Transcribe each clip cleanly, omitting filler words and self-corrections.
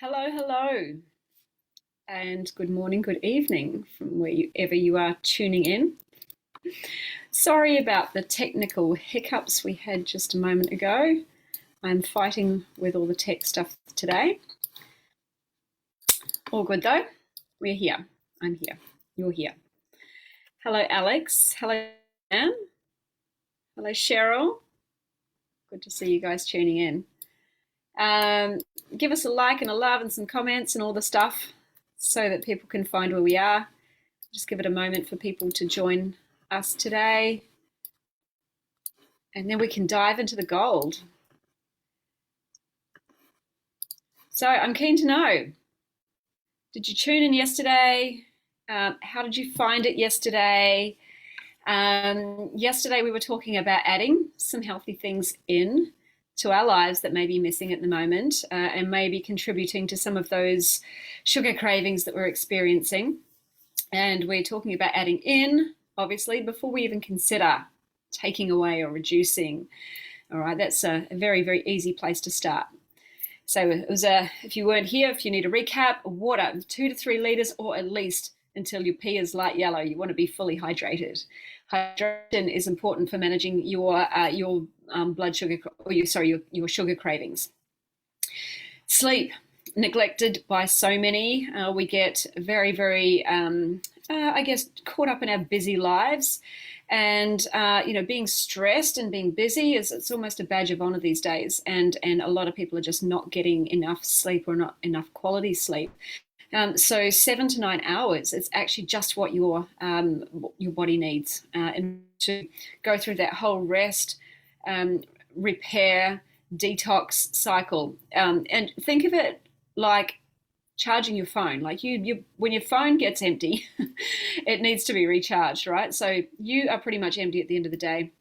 Hello, hello, and good morning, good evening from wherever you are tuning in. Sorry about the technical hiccups we had just a moment ago. I'm fighting with all the tech stuff today. All good though. We're here. I'm here. You're here. Hello, Alex. Hello, Anne. Hello, Cheryl. Good to see you guys tuning in. Give us a like and a love and some comments and all the stuff so that people can find where we are. Just give it a moment for people to join us today. And then we can dive into the gold. So I'm keen to know, did you tune in yesterday? How did you find it yesterday? Yesterday we were talking about adding some healthy things in to our lives that may be missing at the moment and may be contributing to some of those sugar cravings that we're experiencing. And we're talking about adding in, obviously, before we even consider taking away or reducing. All right, that's a very, very easy place to start. So it was if you weren't here, if you need a recap, water, 2 to 3 liters, or at least until your pee is light yellow. You want to be fully hydrated. Hydration is important for managing your blood sugar, or your sugar cravings. Sleep, neglected by so many. We get very, very, I guess, caught up in our busy lives. And being stressed and being busy it's almost a badge of honor these days, and a lot of people are just not getting enough sleep or not enough quality sleep. So 7 to 9 hours is actually just what your body needs and to go through that whole rest, repair, detox cycle. And think of it like charging your phone. Like you when your phone gets empty, it needs to be recharged, right? So you are pretty much empty at the end of the day.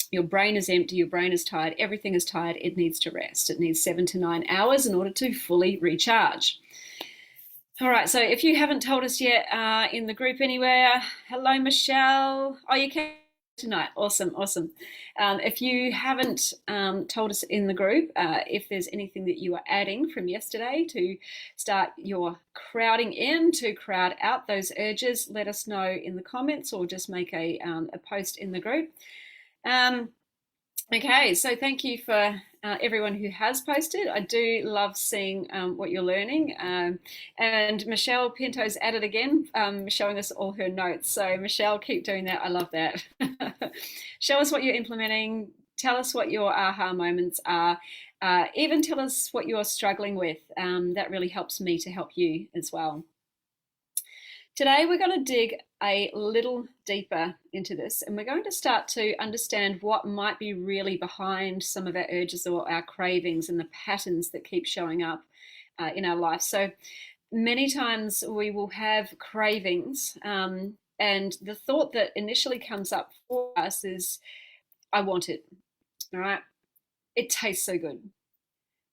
Your brain is empty, your brain is tired, everything is tired, it needs to rest. It needs 7 to 9 hours in order to fully recharge. All right, so if you haven't told us yet in the group anywhere, hello, Michelle. Oh, you can tonight. Awesome, awesome. If you haven't told us in the group if there's anything that you are adding from yesterday to start your crowding in, to crowd out those urges, let us know in the comments or just make a post in the group. Okay, so thank you for everyone who has posted. I do love seeing what you're learning. And Michelle Pinto's at it again, showing us all her notes. So Michelle, keep doing that. I love that. Show us what you're implementing. Tell us what your aha moments are. Even tell us what you're struggling with. That really helps me to help you as well. Today we're going to dig a little deeper into this, and we're going to start to understand what might be really behind some of our urges or our cravings and the patterns that keep showing up in our life. So many times we will have cravings, and the thought that initially comes up for us is, I want it, all right? It tastes so good.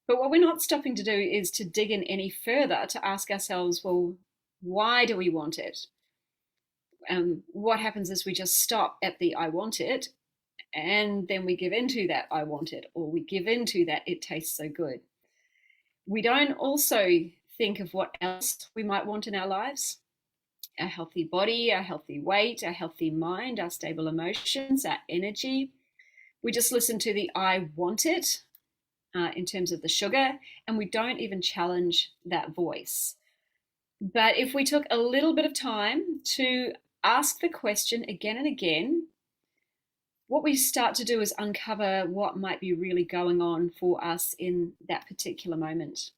But what we're not stopping to do is to dig in any further to ask ourselves, well, why do we want it? What happens is we just stop at the I want it, and then we give into that I want it, or we give into that it tastes so good. We don't also think of what else we might want in our lives: our healthy body, our healthy weight, our healthy mind, our stable emotions, our energy. We just listen to the I want it in terms of the sugar, and we don't even challenge that voice. But if we took a little bit of time to ask the question again and again, what we start to do is uncover what might be really going on for us in that particular moment.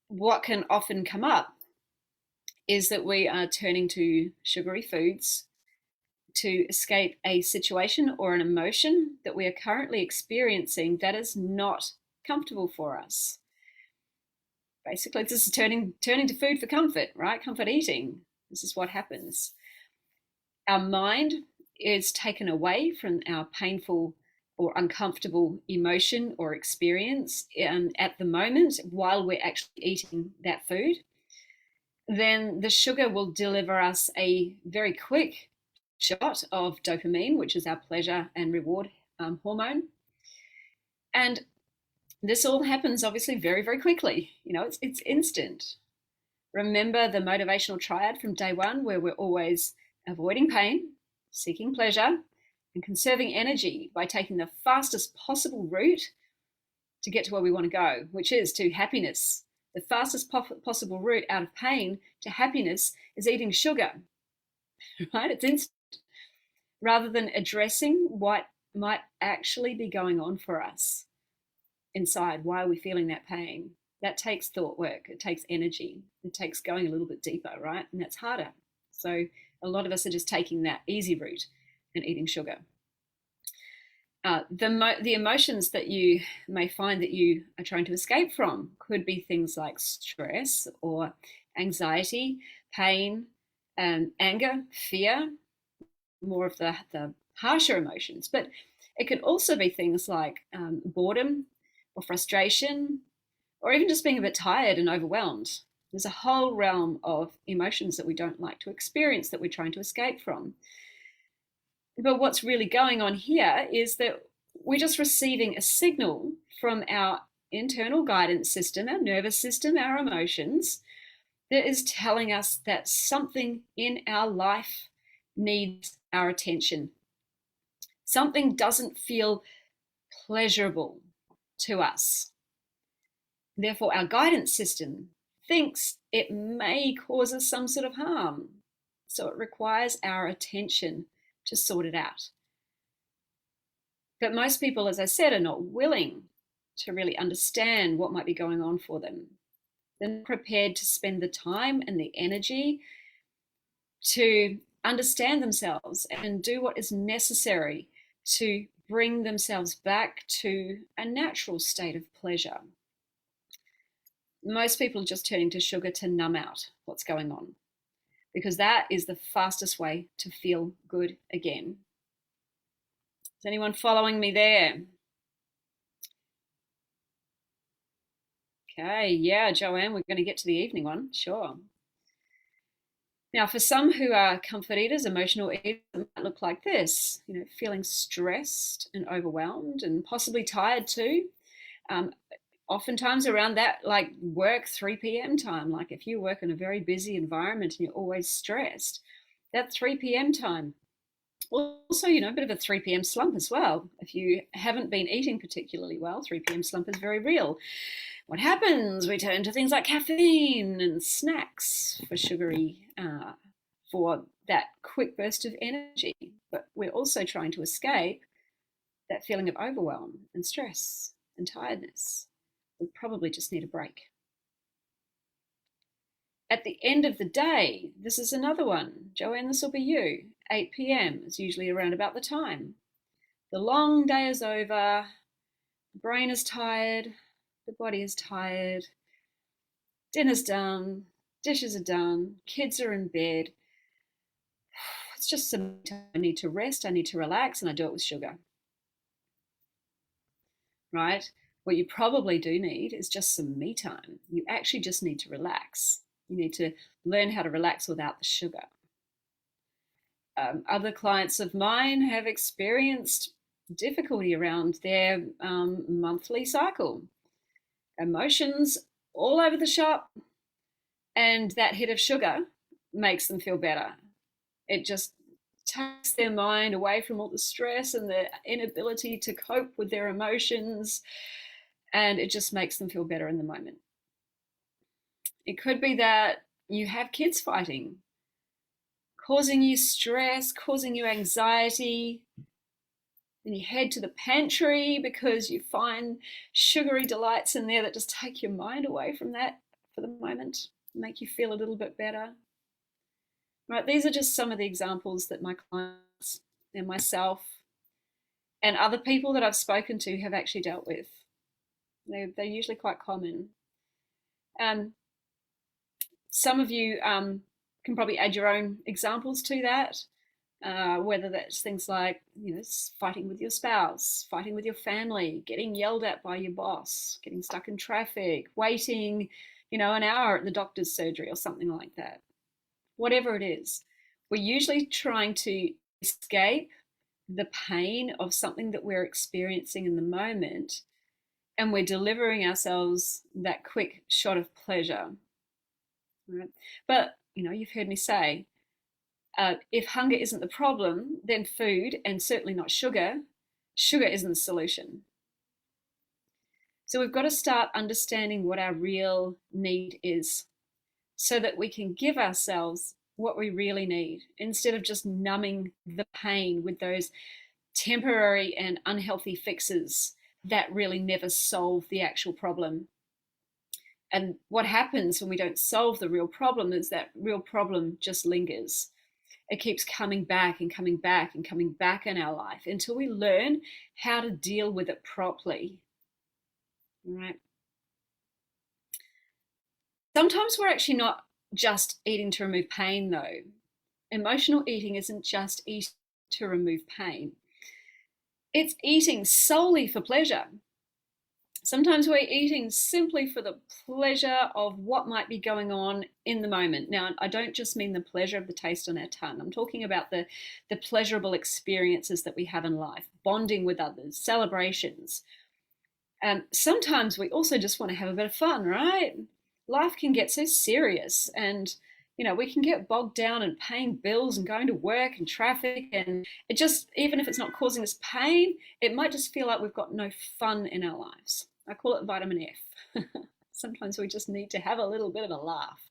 What can often come up is that we are turning to sugary foods to escape a situation or an emotion that we are currently experiencing that is not comfortable for us. Basically, this is turning to food for comfort, right? Comfort eating. This is what happens. Our mind is taken away from our painful or uncomfortable emotion or experience at the moment while we're actually eating that food. Then the sugar will deliver us a very quick shot of dopamine, which is our pleasure and reward hormone. And This all happens obviously very, very quickly. It's instant. Remember the motivational triad from day one, where we're always avoiding pain, seeking pleasure, and conserving energy by taking the fastest possible route to get to where we want to go, which is to happiness. The fastest possible route out of pain to happiness is eating sugar, right? It's instant. Rather than addressing what might actually be going on for us inside. Why are we feeling that pain? That takes thought work. It takes energy. It takes going a little bit deeper, right? And that's harder. So a lot of us are just taking that easy route and eating sugar. The emotions that you may find that you are trying to escape from could be things like stress or anxiety, pain, anger, fear, more of the harsher emotions. But it can also be things like boredom or frustration, or even just being a bit tired and overwhelmed. There's a whole realm of emotions that we don't like to experience that we're trying to escape from. But what's really going on here is that we're just receiving a signal from our internal guidance system, our nervous system, our emotions, that is telling us that something in our life needs our attention. Something doesn't feel pleasurable to us. Therefore, our guidance system thinks it may cause us some sort of harm. So it requires our attention to sort it out. But most people, as I said, are not willing to really understand what might be going on for them. They're not prepared to spend the time and the energy to understand themselves and do what is necessary to bring themselves back to a natural state of pleasure. Most people are just turning to sugar to numb out what's going on, because that is the fastest way to feel good again. Is anyone following me there? Okay, yeah, Joanne, we're going to get to the evening one, sure. Now, for some who are comfort eaters, emotional eaters, it might look like this, feeling stressed and overwhelmed and possibly tired too. Oftentimes around that, like work 3 p.m. time, like if you work in a very busy environment and you're always stressed, that 3 p.m. time. Also, a bit of a 3 p.m. slump as well. If you haven't been eating particularly well, 3 p.m. slump is very real. What happens? We turn to things like caffeine and snacks for that quick burst of energy. But we're also trying to escape that feeling of overwhelm and stress and tiredness. We probably just need a break. At the end of the day, this is another one. Joanne, this will be you. 8 p.m. is usually around about the time. The long day is over. The brain is tired. The body is tired. Dinner's done. Dishes are done. Kids are in bed. It's just some time. I need to rest. I need to relax, and I do it with sugar. Right? What you probably do need is just some me time. You actually just need to relax. You need to learn how to relax without the sugar. Other clients of mine have experienced difficulty around their monthly cycle. Emotions all over the shop, and that hit of sugar makes them feel better. It just takes their mind away from all the stress and the inability to cope with their emotions, and it just makes them feel better in the moment. It could be that you have kids fighting, causing you stress, causing you anxiety. Then you head to the pantry because you find sugary delights in there that just take your mind away from that for the moment, make you feel a little bit better. Right, these are just some of the examples that my clients and myself and other people that I've spoken to have actually dealt with. They're usually quite common. Some of you can probably add your own examples to that, whether that's things like, fighting with your spouse, fighting with your family, getting yelled at by your boss, getting stuck in traffic, waiting, an hour at the doctor's surgery or something like that. Whatever it is, we're usually trying to escape the pain of something that we're experiencing in the moment and we're delivering ourselves that quick shot of pleasure. Right? But you've heard me say, if hunger isn't the problem, then food, and certainly not sugar, sugar isn't the solution. So we've got to start understanding what our real need is so that we can give ourselves what we really need instead of just numbing the pain with those temporary and unhealthy fixes that really never solve the actual problem. And what happens when we don't solve the real problem is that real problem just lingers. It keeps coming back and coming back and coming back in our life until we learn how to deal with it properly. Right? Sometimes we're actually not just eating to remove pain, though. Emotional eating isn't just eating to remove pain, it's eating solely for pleasure. Sometimes we're eating simply for the pleasure of what might be going on in the moment. Now, I don't just mean the pleasure of the taste on our tongue. I'm talking about the pleasurable experiences that we have in life, bonding with others, celebrations. Sometimes we also just want to have a bit of fun, right? Life can get so serious, and we can get bogged down in paying bills and going to work and traffic, and it just, even if it's not causing us pain, it might just feel like we've got no fun in our lives. I call it vitamin F. Sometimes we just need to have a little bit of a laugh,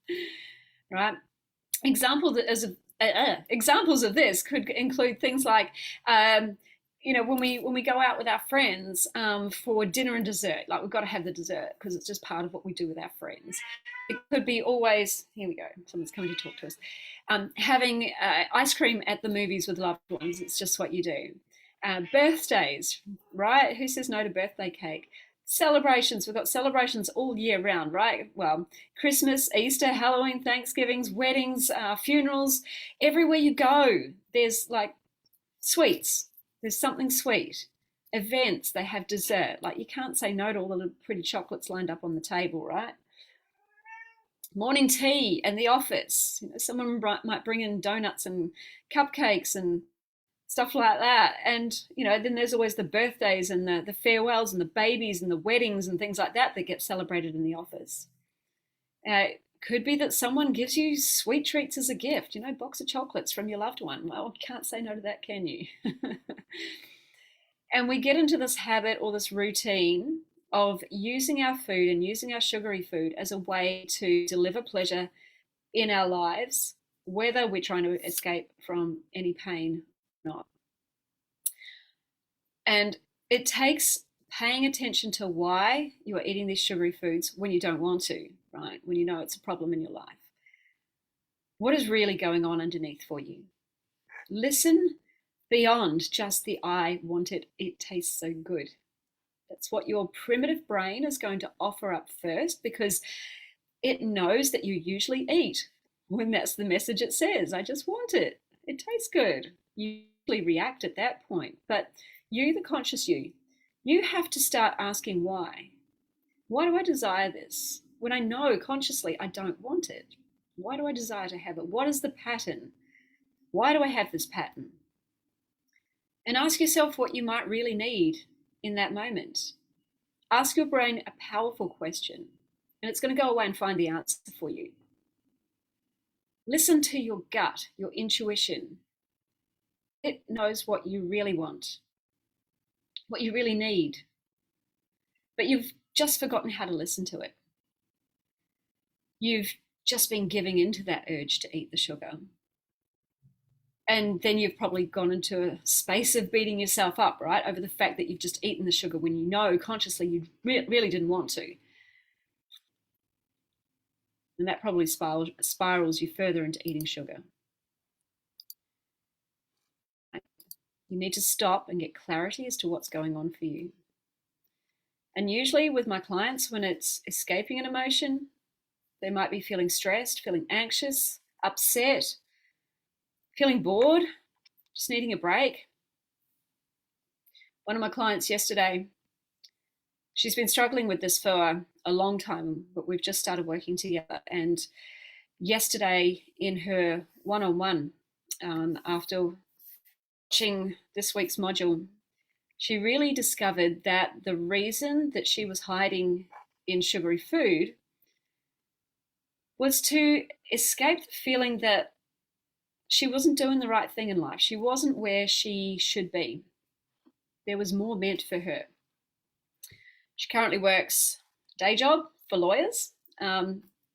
right? Examples of this could include things like, when we go out with our friends for dinner and dessert, like we've got to have the dessert because it's just part of what we do with our friends. It could be always, here we go, someone's coming to talk to us, having ice cream at the movies with loved ones. It's just what you do. Birthdays, right? Who says no to birthday cake? Celebrations, we've got celebrations all year round, right? Well, Christmas, Easter, Halloween, Thanksgivings, weddings, funerals, everywhere you go, there's like sweets. There's something sweet. Events, they have dessert. Like you can't say no to all the little pretty chocolates lined up on the table, right? Morning tea in the office. Someone might bring in donuts and cupcakes and stuff like that. And, then there's always the birthdays and the farewells and the babies and the weddings and things like that that get celebrated in the office. It could be that someone gives you sweet treats as a gift, box of chocolates from your loved one. Well, you can't say no to that, can you? And we get into this habit or this routine of using our food and using our sugary food as a way to deliver pleasure in our lives, whether we're trying to escape from any pain or not. And it takes paying attention to why you are eating these sugary foods when you don't want to, right? When you know it's a problem in your life. What is really going on underneath for you? Listen beyond just the I want it, it tastes so good. That's what your primitive brain is going to offer up first because it knows that you usually eat when that's the message it says. I just want it. It tastes good. You usually react at that point. But you, the conscious you have to start asking why. Why do I desire this when I know consciously I don't want it? Why do I desire to have it? What is the pattern? Why do I have this pattern? And ask yourself what you might really need in that moment. Ask your brain a powerful question, and it's going to go away and find the answer for you. Listen to your gut, your intuition. It knows what you really want, what you really need, but you've just forgotten how to listen to it. You've just been giving into that urge to eat the sugar. And then you've probably gone into a space of beating yourself up, right, over the fact that you've just eaten the sugar when you know consciously you really didn't want to. And that probably spirals you further into eating sugar. You need to stop and get clarity as to what's going on for you. And usually with my clients, when it's escaping an emotion, they might be feeling stressed, feeling anxious, upset, feeling bored, just needing a break. One of my clients yesterday, she's been struggling with this for a long time, but we've just started working together. And yesterday in her one-on-one, after watching this week's module, She really discovered that the reason that she was hiding in sugary food was to escape the feeling that she wasn't doing the right thing in life. She wasn't where she should be. There was more meant for her. She currently works a day job for lawyers.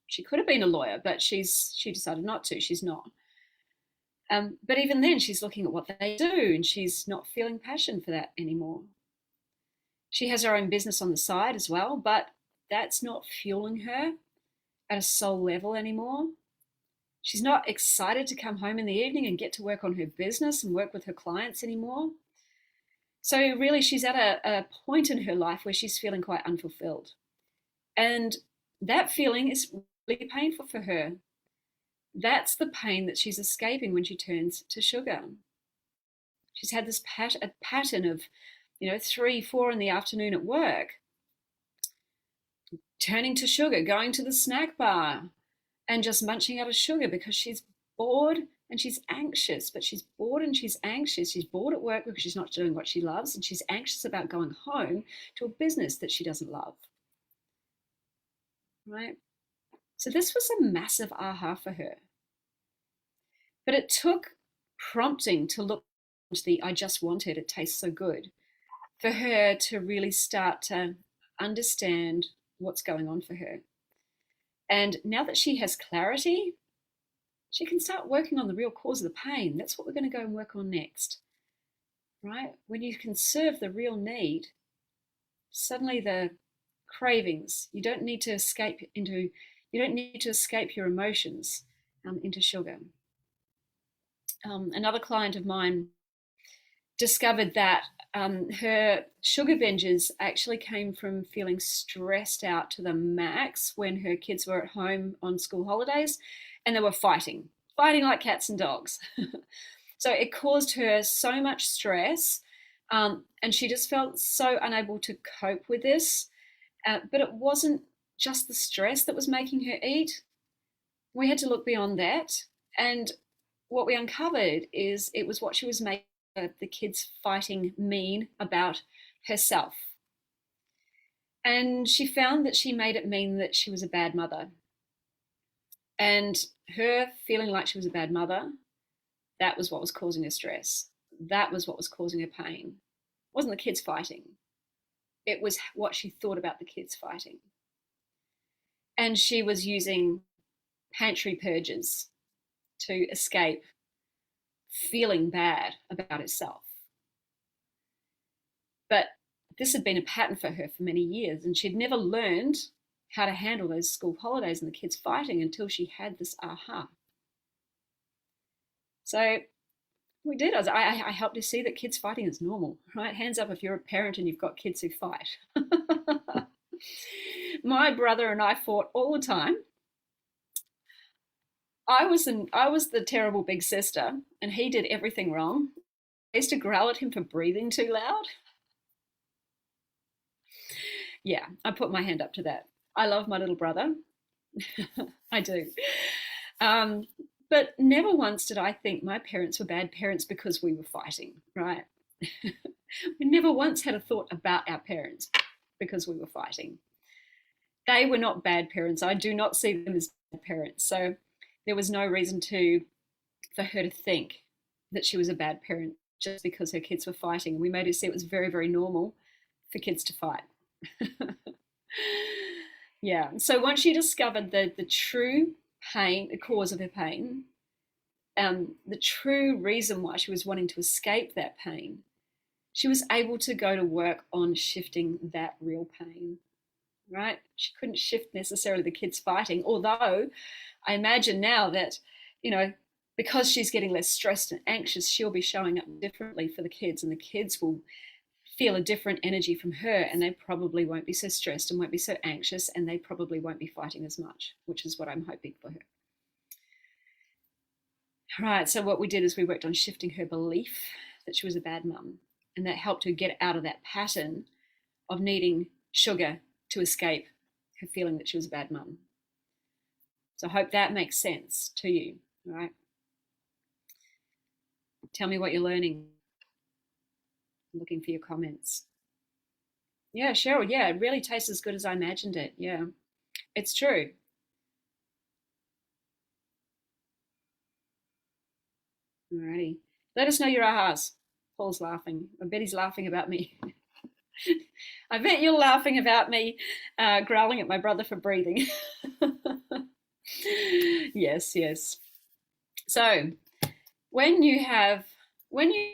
She could have been a lawyer, but she decided not to. She's not. But even then, she's looking at what they do, and she's not feeling passion for that anymore. She has her own business on the side as well, but that's not fueling her at a soul level anymore. She's not excited to come home in the evening and get to work on her business and work with her clients anymore. So really, she's at a point in her life where she's feeling quite unfulfilled. And that feeling is really painful for her. That's the pain that she's escaping when she turns to sugar. She's had this pattern of, 3, 4 in the afternoon at work, turning to sugar, going to the snack bar, and just munching out of sugar because she's bored and she's anxious. But she's bored and she's anxious. She's bored at work because she's not doing what she loves, and she's anxious about going home to a business that she doesn't love. Right? So this was a massive aha for her. But it took prompting to look into the I just wanted, it tastes so good, for her to really start to understand what's going on for her. And now that she has clarity, she can start working on the real cause of the pain. That's what we're going to go and work on next. Right? When you can serve the real need, suddenly the cravings, you don't need to escape your emotions into sugar. Another client of mine discovered that her sugar binges actually came from feeling stressed out to the max when her kids were at home on school holidays and they were fighting like cats and dogs. So it caused her so much stress, and she just felt so unable to cope with this. But it wasn't just the stress that was making her eat. We had to look beyond that. And what we uncovered is it was what she was making the kids fighting mean about herself. And she found that she made it mean that she was a bad mother. And her feeling like she was a bad mother, that was what was causing her stress. That was what was causing her pain. It wasn't the kids fighting. It was what she thought about the kids fighting. And she was using pantry purges to escape feeling bad about herself. But this had been a pattern for her for many years, and she'd never learned how to handle those school holidays and the kids fighting until she had this aha. So we did. I helped her see that kids fighting is normal, right? Hands up if you're a parent and you've got kids who fight. My brother and I fought all the time. I was the terrible big sister, and he did everything wrong. I used to growl at him for breathing too loud. Yeah, I put my hand up to that. I love my little brother. I do. But never once did I think my parents were bad parents because we were fighting, right? We never once had a thought about our parents because we were fighting. They were not bad parents. I do not see them as bad parents. So there was no reason for her to think that she was a bad parent just because her kids were fighting. We made her see it was very, very normal for kids to fight. Yeah. So once she discovered the true pain, the cause of her pain, the true reason why she was wanting to escape that pain, she was able to go to work on shifting that real pain, right? She couldn't shift necessarily the kids fighting, although I imagine now that, because she's getting less stressed and anxious, she'll be showing up differently for the kids, and the kids will feel a different energy from her, and they probably won't be so stressed and won't be so anxious, and they probably won't be fighting as much, which is what I'm hoping for her. All right, so what we did is we worked on shifting her belief that she was a bad mum, and that helped her get out of that pattern of needing sugar to escape her feeling that she was a bad mum. So I hope that makes sense to you, all right? Tell me what you're learning. Looking for your comments. Yeah, Cheryl. Yeah, it really tastes as good as I imagined it. Yeah, it's true. Alrighty. Let us know your ahas. Paul's laughing. I bet he's laughing about me. I bet you're laughing about me growling at my brother for breathing. Yes, yes. So when you have, when you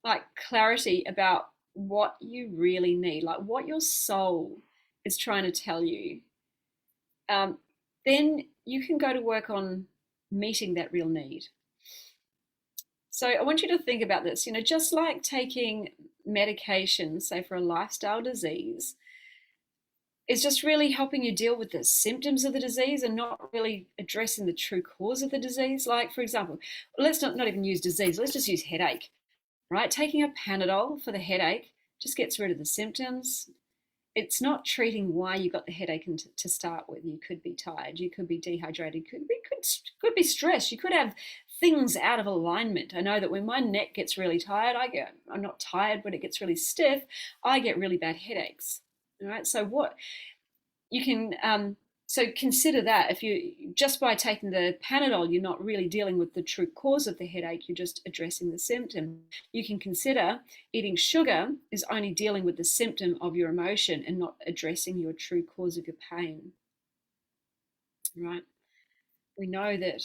like clarity about what you really need, like what your soul is trying to tell you, um, then you can go to work on meeting that real need. So I want you to think about this, just like taking medication, say for a lifestyle disease, is just really helping you deal with the symptoms of the disease and not really addressing the true cause of the disease. Like, for example, let's not even use disease, let's just use headache, right? Taking a Panadol for the headache just gets rid of the symptoms. It's not treating why you got the headache to start with. You could be tired, you could be dehydrated, could be stressed, you could have things out of alignment. I know that when my neck gets really tired, I'm not tired, when it gets really stiff, I get really bad headaches. All right, so what you can so consider that if you just by taking the Panadol, you're not really dealing with the true cause of the headache, you're just addressing the symptom. You can consider eating sugar is only dealing with the symptom of your emotion and not addressing your true cause of your pain. Right? We know that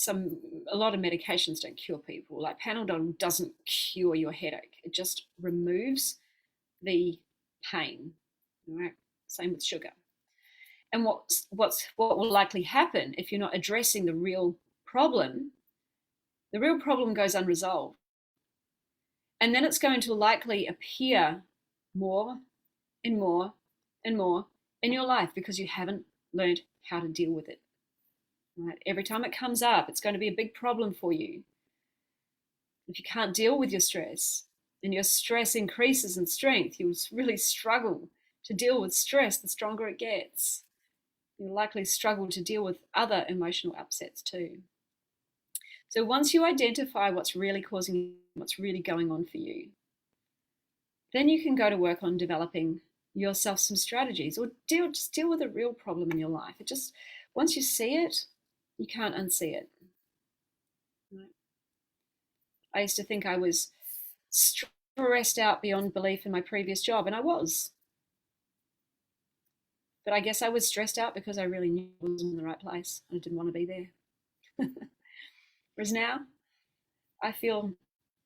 a lot of medications don't cure people. Like Panadol doesn't cure your headache. It just removes the pain. Right? Same with sugar. And what will likely happen if you're not addressing the real problem? The real problem goes unresolved, and then it's going to likely appear more and more and more in your life because you haven't learned how to deal with it. Right? Every time it comes up, it's going to be a big problem for you. If you can't deal with your stress, and your stress increases in strength, you'll really struggle to deal with stress the stronger it gets. You'll likely struggle to deal with other emotional upsets too. So once you identify what's really causing, what's really going on for you, then you can go to work on developing yourself some strategies, or just deal with a real problem in your life. It just, once you see it, you can't unsee it. Right? I used to think I was stressed out beyond belief in my previous job, and I was. But I guess I was stressed out because I really knew I wasn't in the right place and I didn't want to be there. Whereas now, I feel, I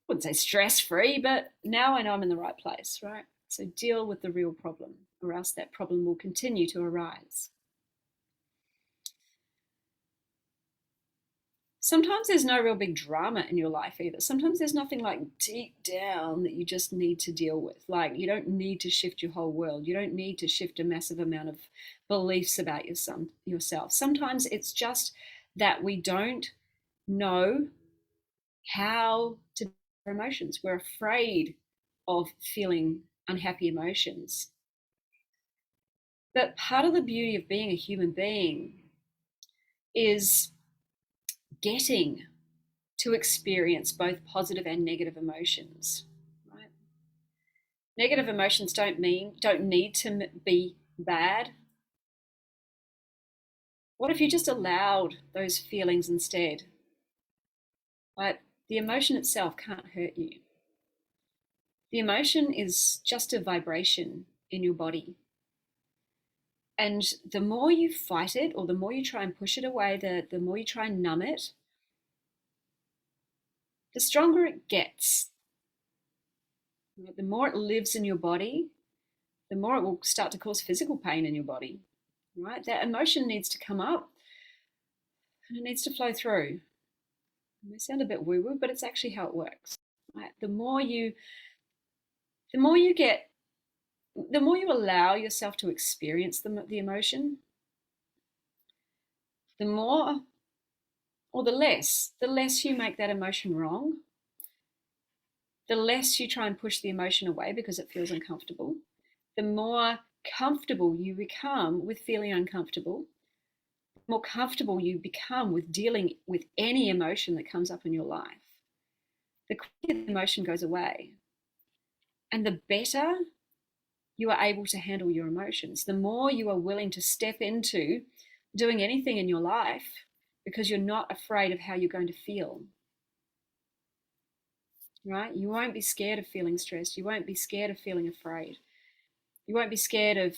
wouldn't say stress free, but now I know I'm in the right place, right? So deal with the real problem, or else that problem will continue to arise. Sometimes there's no real big drama in your life either. Sometimes there's nothing like deep down that you just need to deal with. Like you don't need to shift your whole world. You don't need to shift a massive amount of beliefs about yourself. Sometimes it's just that we don't know how to our emotions. We're afraid of feeling unhappy emotions. But part of the beauty of being a human being is getting to experience both positive and negative emotions. Right? Negative emotions don't need to be bad. What if you just allowed those feelings instead? Right? The emotion itself can't hurt you. The emotion is just a vibration in your body. And the more you fight it, or the more you try and push it away, the more you try and numb it, the stronger it gets. The more it lives in your body, the more it will start to cause physical pain in your body. Right? That emotion needs to come up and it needs to flow through. It may sound a bit woo-woo, but it's actually how it works. Right? The more you allow yourself to experience the emotion, the more or the less you make that emotion wrong, the less you try and push the emotion away because it feels uncomfortable, the more comfortable you become with feeling uncomfortable, the more comfortable you become with dealing with any emotion that comes up in your life, the quicker the emotion goes away. And the better you are able to handle your emotions, the more you are willing to step into doing anything in your life because you're not afraid of how you're going to feel, right? You won't be scared of feeling stressed. You won't be scared of feeling afraid. You won't be scared of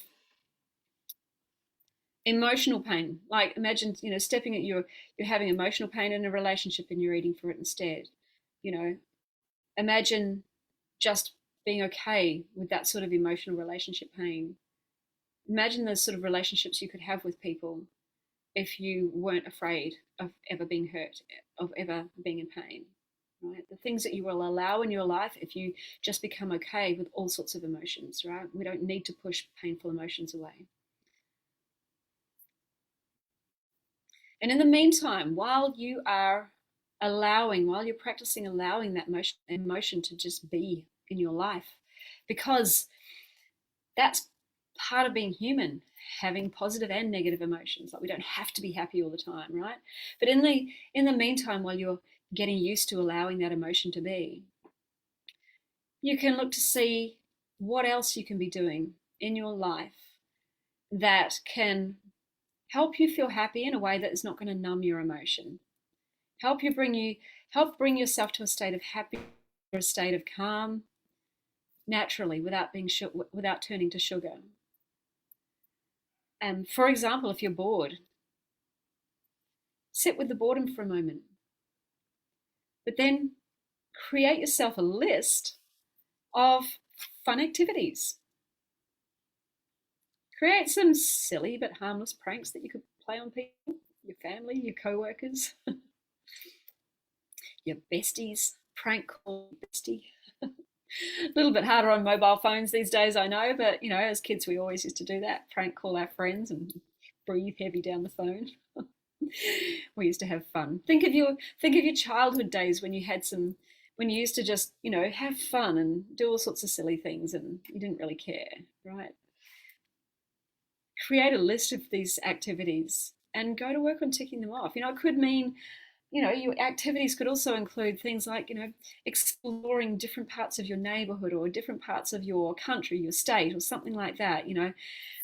emotional pain. Like imagine, stepping at you're having emotional pain in a relationship and you're eating for it instead. You know, imagine just being okay with that sort of emotional relationship pain. Imagine the sort of relationships you could have with people if you weren't afraid of ever being hurt, of ever being in pain. Right? The things that you will allow in your life if you just become okay with all sorts of emotions, right? We don't need to push painful emotions away. And in the meantime, while you're practicing allowing that emotion to just be in your life, because that's part of being human, having positive and negative emotions. Like we don't have to be happy all the time, right? But in the meantime, while you're getting used to allowing that emotion to be, you can look to see what else you can be doing in your life that can help you feel happy in a way that is not going to numb your emotion. Help bring yourself to a state of happiness or a state of calm naturally without turning to sugar. And for example, if you're bored, sit with the boredom for a moment, but then create yourself a list of fun activities. Create some silly but harmless pranks that you could play on people, your family, your co-workers, your besties. Prank call bestie. A little bit harder on mobile phones these days, I know, but as kids we always used to do that, prank call our friends and breathe heavy down the phone. We used to have fun. Think of your childhood days when you used to just have fun and do all sorts of silly things and you didn't really care, right? Create a list of these activities and go to work on ticking them off. It could mean, your activities could also include things like, exploring different parts of your neighborhood or different parts of your country, your state, or something like that.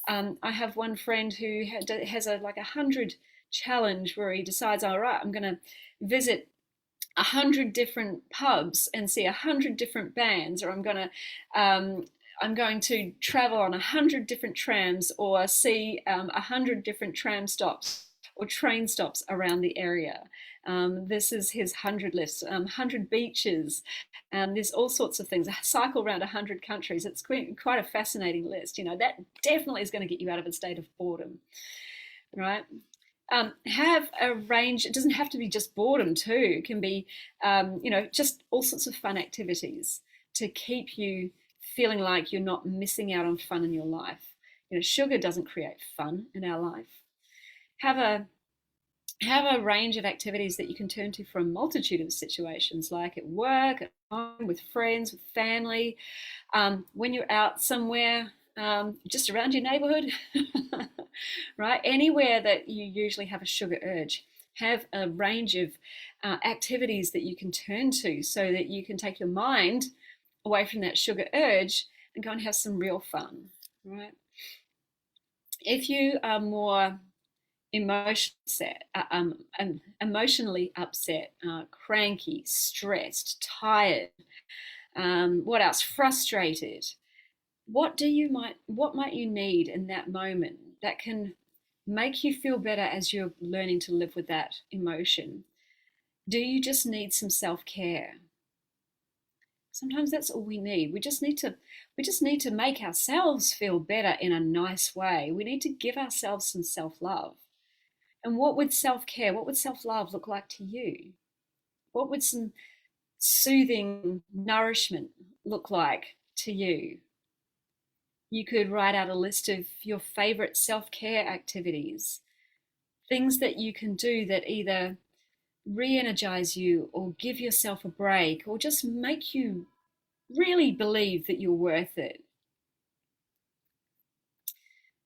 I have one friend who has a 100 challenge where he decides, all right, I'm going to visit 100 different pubs and see 100 different bands, or I'm going to travel on 100 different trams or see 100 different tram stops or train stops around the area. This is his 100 list, 100 beaches. There's all sorts of things. Cycle around 100 countries. It's quite a fascinating list. That definitely is going to get you out of a state of boredom, right? Have a range. It doesn't have to be just boredom too. It can be, just all sorts of fun activities to keep you feeling like you're not missing out on fun in your life. Sugar doesn't create fun in our life. Have a range of activities that you can turn to for a multitude of situations, like at work, at home, with friends, with family, when you're out somewhere, just around your neighborhood, right? Anywhere that you usually have a sugar urge, have a range of activities that you can turn to so that you can take your mind away from that sugar urge and go and have some real fun, right? If you are more emotionally upset, cranky, stressed, tired, what else? Frustrated. What might you need in that moment that can make you feel better as you're learning to live with that emotion? Do you just need some self-care? Sometimes that's all we need. We just need to make ourselves feel better in a nice way. We need to give ourselves some self-love. And what would self-care, what would self-love look like to you? What would some soothing nourishment look like to you? You could write out a list of your favorite self-care activities, things that you can do that either re-energize you or give yourself a break or just make you really believe that you're worth it.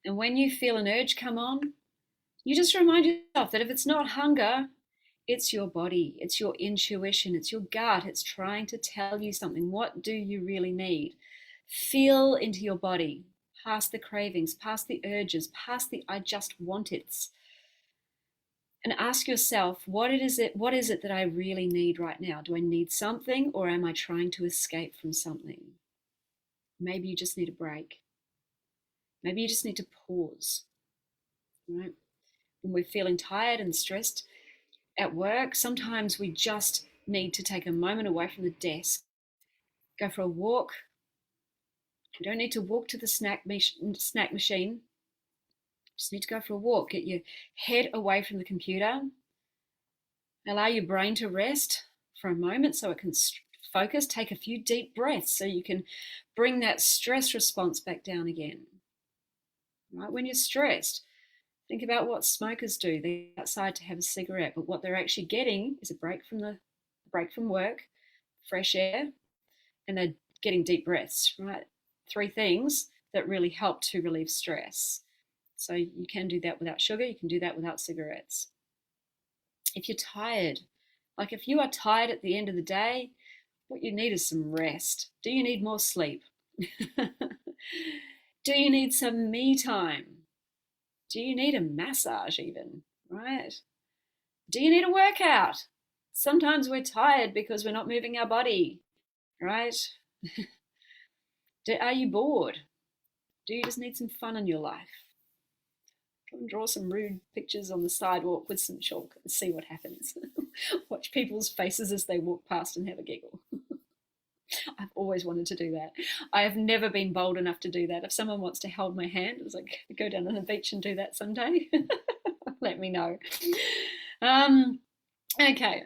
And when you feel an urge come on, you just remind yourself that if it's not hunger, it's your body, it's your intuition, it's your gut, it's trying to tell you something. What do you really need? Feel into your body, past the cravings, past the urges, past the I just want it's, and ask yourself, what is it that I really need right now? Do I need something, or am I trying to escape from something? Maybe you just need a break. Maybe you just need to pause, right? When we're feeling tired and stressed at work, sometimes we just need to take a moment away from the desk, go for a walk. You don't need to walk to the snack machine. Just need to go for a walk. Get your head away from the computer. Allow your brain to rest for a moment so it can focus. Take a few deep breaths so you can bring that stress response back down again. Right? When you're stressed, think about what smokers do. They're outside to have a cigarette, but what they're actually getting is a break from work, fresh air, and they're getting deep breaths, right? 3 things that really help to relieve stress. So you can do that without sugar, you can do that without cigarettes. If you're tired, like if you are tired at the end of the day, what you need is some rest. Do you need more sleep? Do you need some me time? Do you need a massage even, right? Do you need a workout? Sometimes we're tired because we're not moving our body, right? Are you bored? Do you just need some fun in your life? Come and draw some rude pictures on the sidewalk with some chalk and see what happens. Watch people's faces as they walk past and have a giggle. I've always wanted to do that. I have never been bold enough to do that. If someone wants to hold my hand, it's like, go down on the beach and do that someday. Let me know. Okay.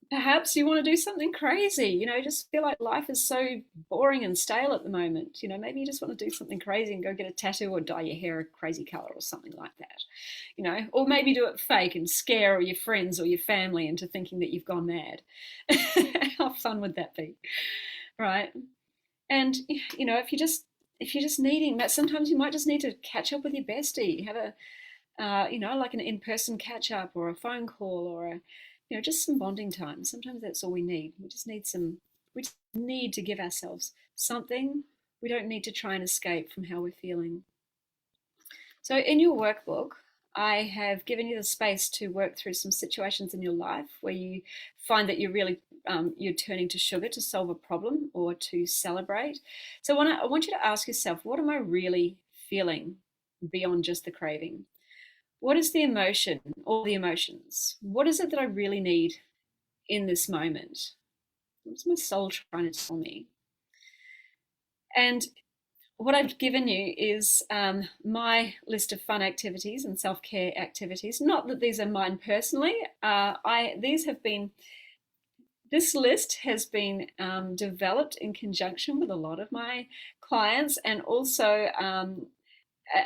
Perhaps you want to do something crazy, just feel like life is so boring and stale at the moment. Maybe you just want to do something crazy and go get a tattoo or dye your hair a crazy color or something like that, or maybe do it fake and scare your friends or your family into thinking that you've gone mad. How fun would that be? Right. And, if you're just needing that, sometimes you might just need to catch up with your bestie, have like an in-person catch up or a phone call or just some bonding time. Sometimes that's all we need. We just need to give ourselves something. We don't need to try and escape from how we're feeling. So in your workbook, I have given you the space to work through some situations in your life where you find that you're turning to sugar to solve a problem or to celebrate. So I want you to ask yourself, what am I really feeling beyond just the craving? What is the emotion or the emotions? What is it that I really need in this moment? What's my soul trying to tell me? And what I've given you is my list of fun activities and self-care activities. Not that these are mine personally. This list has been developed in conjunction with a lot of my clients, and also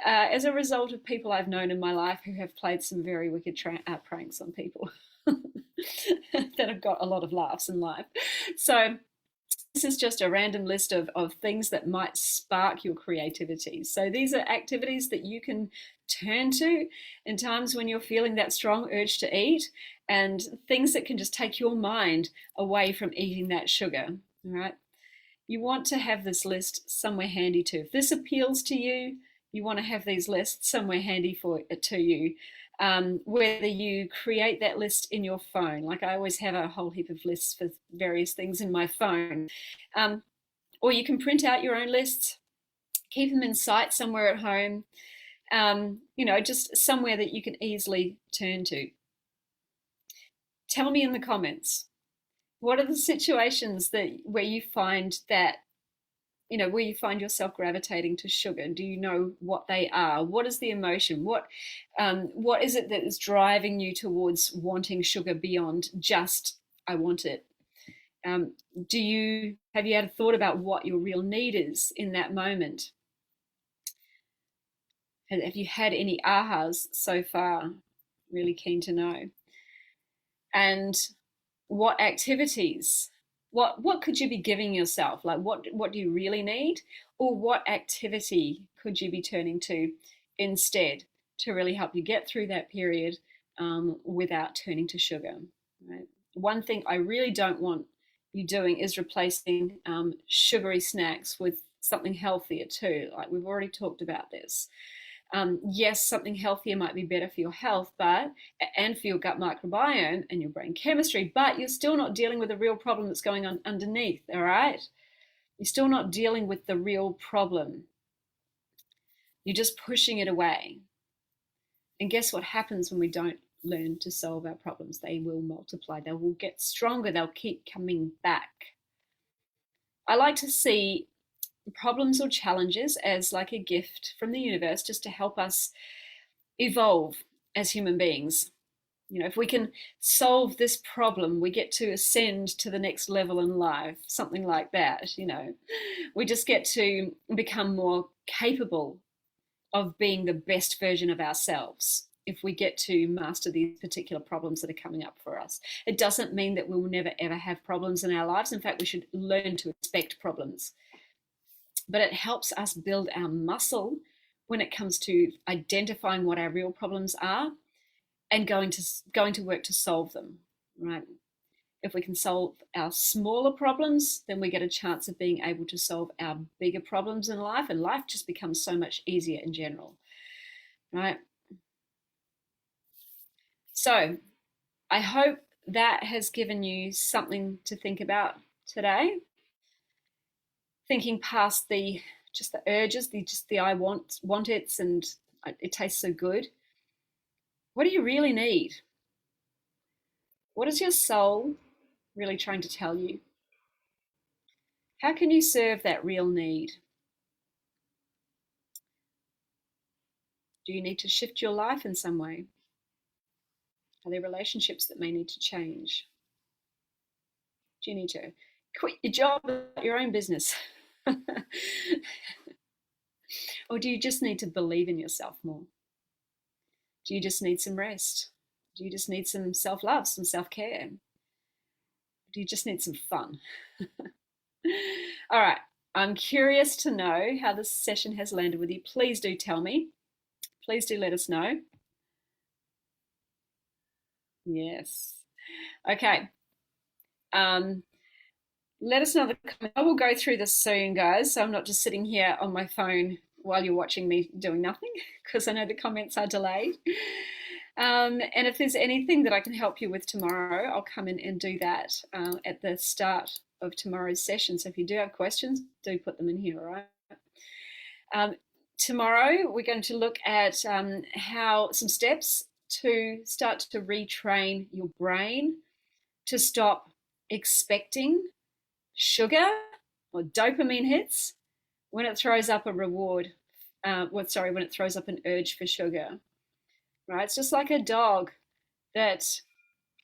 as a result of people I've known in my life who have played some very wicked pranks on people that have got a lot of laughs in life. So this is just a random list of things that might spark your creativity. So these are activities that you can turn to in times when you're feeling that strong urge to eat, and things that can just take your mind away from eating that sugar. All right. You want to have this list somewhere handy too. If this appeals to you, you want to have these lists somewhere handy to you. Whether you create that list in your phone, like I always have a whole heap of lists for various things in my phone, or you can print out your own lists, keep them in sight somewhere at home, just somewhere that you can easily turn to. Tell me in the comments, what are the situations where you find yourself gravitating to sugar? Do you know what they are? What is the emotion? What is it that is driving you towards wanting sugar beyond just, I want it? Have you had a thought about what your real need is in that moment? Have you had any ahas so far? Really keen to know. And what activities, what could you be giving yourself? Like what do you really need? Or what activity could you be turning to instead to really help you get through that period without turning to sugar? Right? One thing I really don't want you doing is replacing sugary snacks with something healthier too. Like we've already talked about this. Yes, something healthier might be better for your health, but and for your gut microbiome and your brain chemistry, but you're still not dealing with the real problem that's going on underneath, all right? You're still not dealing with the real problem. You're just pushing it away. And guess what happens when we don't learn to solve our problems? They will multiply, they will get stronger, they'll keep coming back. I like to see problems or challenges as like a gift from the universe just to help us evolve as human beings. You know, if we can solve this problem, we get to ascend to the next level in life, something like that. You know, we just get to become more capable of being the best version of ourselves if we get to master these particular problems that are coming up for us. It doesn't mean that we'll never ever have problems in our lives. In fact, we should learn to expect problems. But it helps us build our muscle when it comes to identifying what our real problems are and going to work to solve them, right? If we can solve our smaller problems, then we get a chance of being able to solve our bigger problems in life, and life just becomes so much easier in general, right? So I hope that has given you something to think about today. Thinking past the urges, the I want it's, and it tastes so good. What do you really need? What is your soul really trying to tell you? How can you serve that real need? Do you need to shift your life in some way? Are there relationships that may need to change? Do you need to quit your job, your own business? Or do you just need to believe in yourself more? Do you just need some rest? Do you just need some self-love, some self-care? Do you just need some fun? All right, I'm curious to know how this session has landed with you. Please do tell me. Please do let us know. Yes. Okay. Let us know the comments. I will go through this soon, guys, so I'm not just sitting here on my phone while you're watching me doing nothing, because I know the comments are delayed. And if there's anything that I can help you with tomorrow, I'll come in and do that at the start of tomorrow's session. So if you do have questions, do put them in here, all right? Tomorrow, we're going to look at how some steps to start to retrain your brain to stop expecting sugar or dopamine hits when it throws up a reward. When it throws up an urge for sugar, right? It's just like a dog that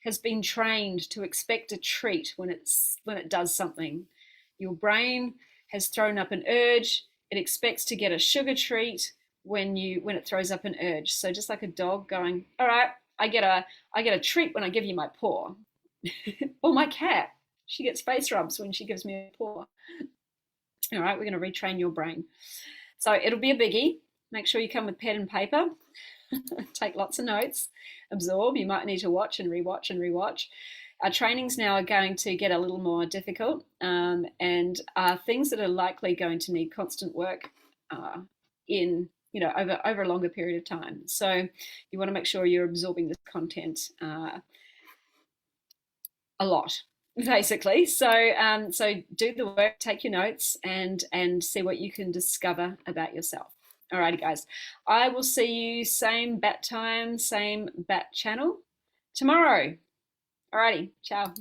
has been trained to expect a treat when it does something. Your brain has thrown up an urge. It expects to get a sugar treat when it throws up an urge. So just like a dog going, all right, I get a treat when I give you my paw. Or my cat, she gets face rubs when she gives me a paw. All right, we're going to retrain your brain. So it'll be a biggie. Make sure you come with pen and paper. Take lots of notes. Absorb. You might need to watch and rewatch and rewatch. Our trainings now are going to get a little more difficult and are things that are likely going to need constant work over a longer period of time. So you want to make sure you're absorbing this content a lot, basically. So do the work, take your notes, and see what you can discover about yourself. Alrighty, guys. I will see you same bat time, same bat channel tomorrow. Alrighty, ciao.